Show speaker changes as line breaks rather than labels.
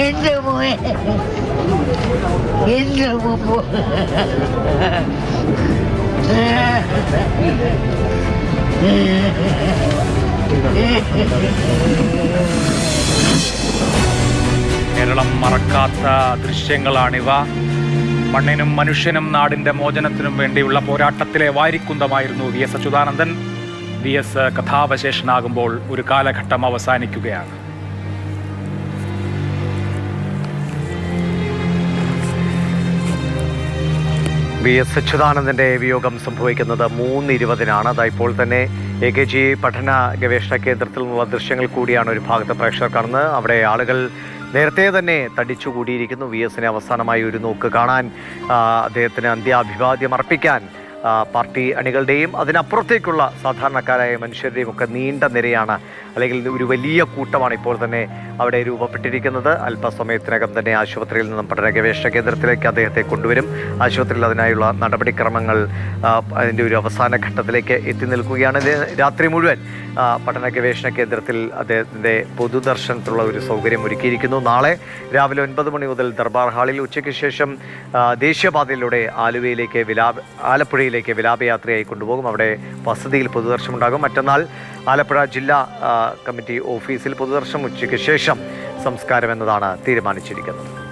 എന്റെ മോനെ എന്റെ മുമ്പ്
കേരളം മറക്കാത്ത ദൃശ്യങ്ങളാണിവ. മണ്ണിനും മനുഷ്യനും നാടിന്റെ മോചനത്തിനും വേണ്ടിയുള്ള പോരാട്ടത്തിലെ വാരിക്കുന്തമായിരുന്നു V S Achuthanandan. V S കഥാവശേഷനാകുമ്പോൾ ഒരു കാലഘട്ടം അവസാനിക്കുകയാണ്.
വി എസ് അച്യുതാനന്ദൻ്റെ വിയോഗം സംഭവിക്കുന്നത് 3:20-നാണ്. അത് ഇപ്പോൾ തന്നെ AKG പഠന ഗവേഷണ കേന്ദ്രത്തിൽ നിന്നുള്ള ദൃശ്യങ്ങൾ കൂടിയാണ് ഒരു ഭാഗത്ത് പ്രേക്ഷകർ കാണുന്നത്. അവിടെ ആളുകൾ നേരത്തെ തന്നെ തടിച്ചുകൂടിയിരിക്കുന്നു. വി എസിനെ അവസാനമായി ഒരു നോക്ക് കാണാൻ, അദ്ദേഹത്തിന് അന്ത്യാഭിവാദ്യം അർപ്പിക്കാൻ പാർട്ടി അണികളുടെയും അതിനപ്പുറത്തേക്കുള്ള സാധാരണക്കാരായ മനുഷ്യരുടെയും ഒക്കെ നീണ്ട നിരയാണ്, അല്ലെങ്കിൽ ഒരു വലിയ കൂട്ടമാണ് ഇപ്പോൾ തന്നെ അവിടെ രൂപപ്പെട്ടിരിക്കുന്നത്. അല്പസമയത്തിനകം തന്നെ ആശുപത്രിയിൽ നിന്നും പഠന ഗവേഷണ കേന്ദ്രത്തിലേക്ക് അദ്ദേഹത്തെ കൊണ്ടുവരും. ആശുപത്രിയിൽ അതിനായുള്ള നടപടിക്രമങ്ങൾ അതിൻ്റെ ഒരു അവസാന ഘട്ടത്തിലേക്ക് എത്തി നിൽക്കുകയാണ്. രാത്രി മുഴുവൻ പഠന ഗവേഷണ കേന്ദ്രത്തിൽ അദ്ദേഹത്തിൻ്റെ പൊതുദർശനത്തിലുള്ള ഒരു സൗകര്യം ഒരുക്കിയിരിക്കുന്നു. നാളെ രാവിലെ 9 മണി മുതൽ ദർബാർ ഹാളിൽ, ഉച്ചയ്ക്ക് ശേഷം ദേശീയപാതയിലൂടെ ആലപ്പുഴയിലേക്ക് വിലാപയാത്രയായി കൊണ്ടുപോകും. അവിടെ വസതിയിൽ പൊതുദർശനം ഉണ്ടാകും. മറ്റന്നാൾ ആലപ്പുഴ ജില്ലാ കമ്മിറ്റി ഓഫീസിൽ പൊതുദർശനം, ഉച്ചയ്ക്ക് ശേഷം സംസ്കാരം എന്നതാണ് തീരുമാനിച്ചിരിക്കുന്നത്.